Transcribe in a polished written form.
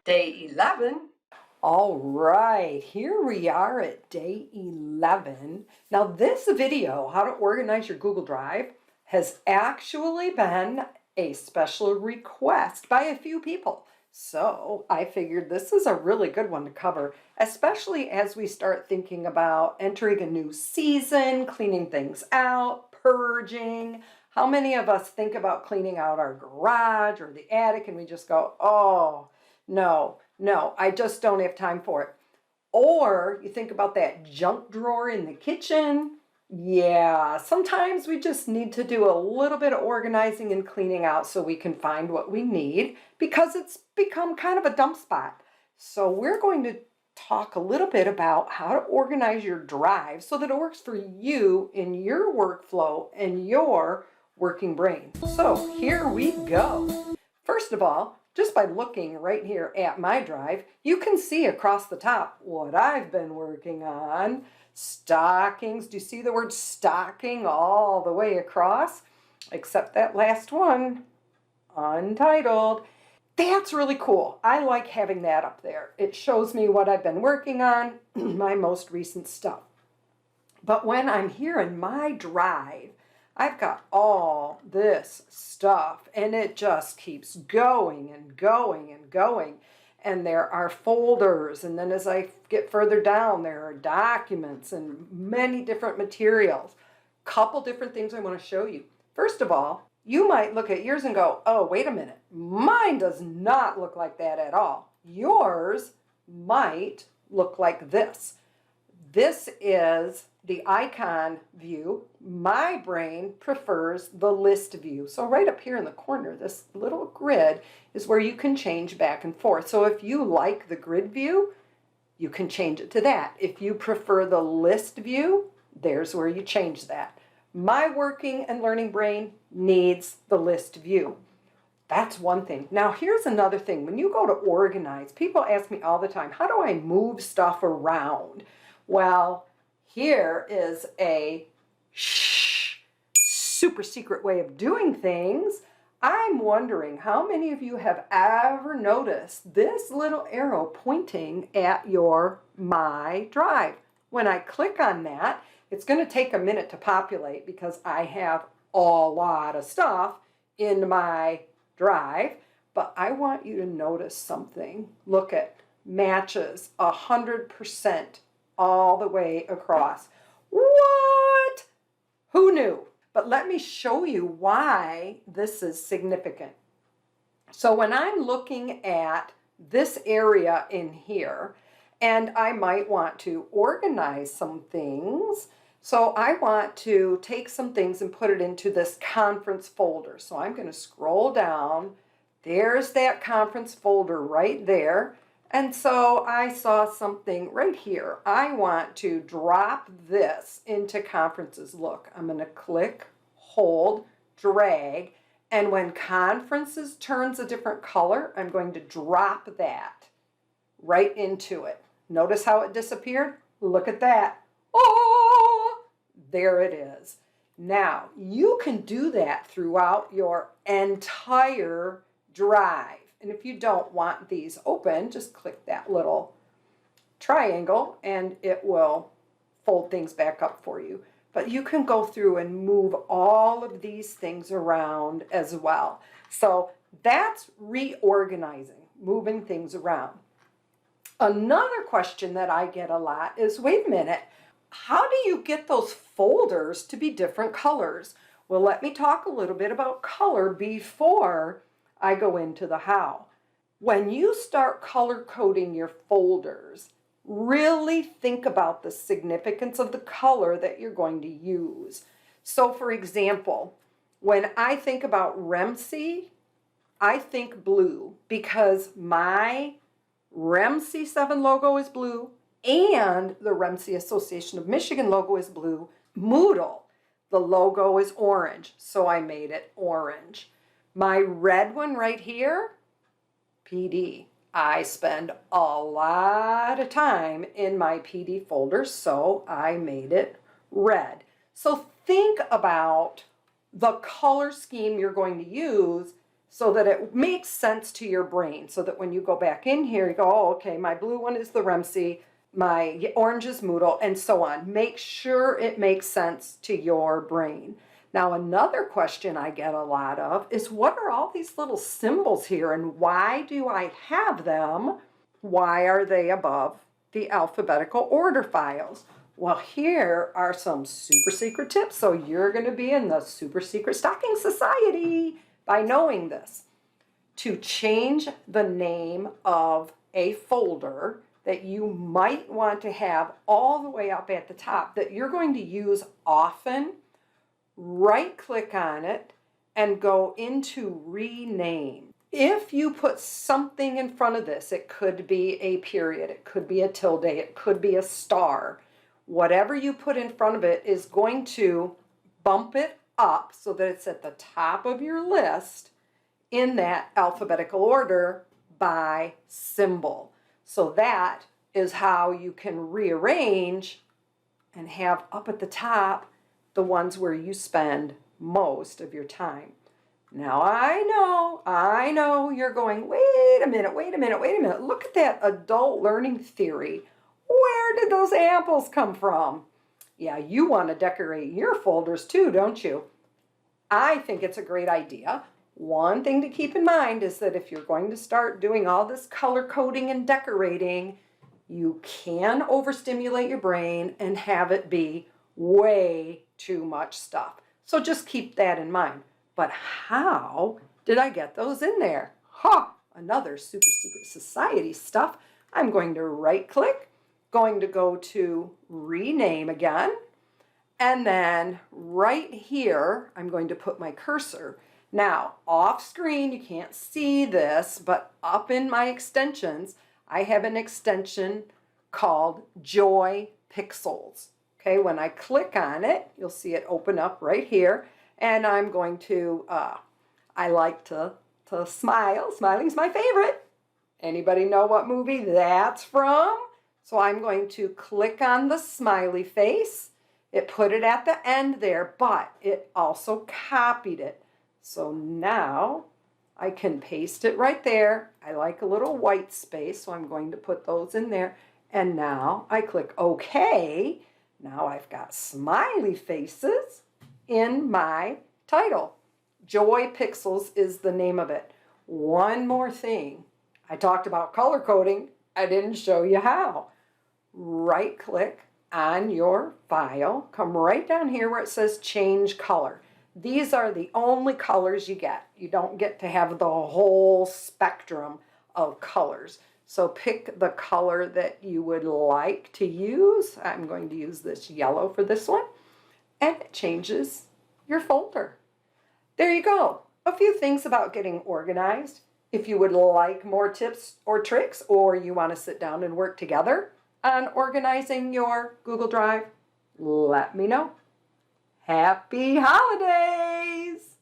Day 11. All right, here we are at day 11. Now this video, how to organize your Google Drive, has actually been a special request by a few people. So I figured this is a really good one to cover, especially as we start thinking about entering a new season, cleaning things out, purging. How many of us think about cleaning out our garage or the attic and we just go, oh, no, I just don't have time for it. Or you think about that junk drawer in the kitchen. Yeah, sometimes we just need to do a little bit of organizing and cleaning out so we can find what we need because it's become kind of a dump spot. So we're going to talk a little bit about how to organize your drive so that it works for you in your workflow and your working brain. So here we go. First of all, just by looking right here at my drive, you can see across the top what I've been working on. Stockings. Do you see the word stocking all the way across? Except that last one, untitled. That's really cool. I like having that up there. It shows me what I've been working on, my most recent stuff. But when I'm here in my drive, I've got all this stuff and it just keeps going and going and going. And there are folders, and then as I get further down, there are documents and many different materials. Couple different things I want to show you. First of all, you might look at yours and go, oh, wait a minute. Mine does not look like that at all. Yours might look like this. This is the icon view. My brain prefers the list view. So right up here in the corner, this little grid is where you can change back and forth. So if you like the grid view, you can change it to that. If you prefer the list view, there's where you change that. My working and learning brain needs the list view. That's one thing. Now here's another thing. When you go to organize, people ask me all the time, how do I move stuff around? Well, here is a super secret way of doing things. I'm wondering how many of you have ever noticed this little arrow pointing at your My Drive. When I click on that, it's going to take a minute to populate because I have a lot of stuff in my drive, but I want you to notice something. Look at matches 100% all the way across. What? Who knew? But let me show you why this is significant. So when I'm looking at this area in here, and I might want to organize some things, so I want to take some things and put it into this conference folder. So I'm going to scroll down. There's that conference folder right there. And so I saw something right here. I want to drop this into conferences. Look, I'm going to click, hold, drag, and when conferences turns a different color, I'm going to drop that right into it. Notice how it disappeared? Look at that. Oh, there it is. Now, you can do that throughout your entire drive. And if you don't want these open, just click that little triangle and it will fold things back up for you. But you can go through and move all of these things around as well. So that's reorganizing, moving things around. Another question that I get a lot is, wait a minute, how do you get those folders to be different colors? Well, let me talk a little bit about color before I go into the how. When you start color coding your folders, really think about the significance of the color that you're going to use. So for example, when I think about REMC, I think blue because my REMC 7 logo is blue and the REMC Association of Michigan logo is blue. Moodle, the logo is orange, so I made it orange. My red one right here, PD. I spend a lot of time in my PD folder, so I made it red. So think about the color scheme you're going to use so that it makes sense to your brain, so that when you go back in here, you go, oh, okay, my blue one is the REMC, my orange is Moodle, and so on. Make sure it makes sense to your brain. Now, another question I get a lot of is, what are all these little symbols here, and why do I have them? Why are they above the alphabetical order files? Well, here are some super secret tips, so you're going to be in the Super Secret Stocking Society by knowing this. To change the name of a folder that you might want to have all the way up at the top that you're going to use often, right-click on it and go into Rename. If you put something in front of this, it could be a period, it could be a tilde, it could be a star. Whatever you put in front of it is going to bump it up so that it's at the top of your list in that alphabetical order by symbol. So that is how you can rearrange and have up at the top the ones where you spend most of your time. Now I know you're going, wait a minute, look at that adult learning theory. Where did those apples come from? Yeah, you want to decorate your folders too, don't you? I think it's a great idea. One thing to keep in mind is that if you're going to start doing all this color coding and decorating, you can overstimulate your brain and have it be way too much stuff. So just keep that in mind. But how did I get those in there? Another Super Secret Society stuff. I'm going to right click, going to go to Rename again, and then right here, I'm going to put my cursor. Now, off screen, you can't see this, but up in my extensions, I have an extension called Joy Pixels. Okay, when I click on it, you'll see it open up right here, and I'm going to, I like to smile. Smiling's my favorite. Anybody know what movie that's from? So I'm going to click on the smiley face. It put it at the end there, but it also copied it. So now I can paste it right there. I like a little white space, so I'm going to put those in there. And now I click OK. Now I've got smiley faces in my title. Joy Pixels is the name of it. One more thing. I talked about color coding. I didn't show you how. Right click on your file. Come right down here where it says change color. These are the only colors you get. You don't get to have the whole spectrum of colors. So pick the color that you would like to use. I'm going to use this yellow for this one. And it changes your folder. There you go. A few things about getting organized. If you would like more tips or tricks, or you want to sit down and work together on organizing your Google Drive, let me know. Happy holidays!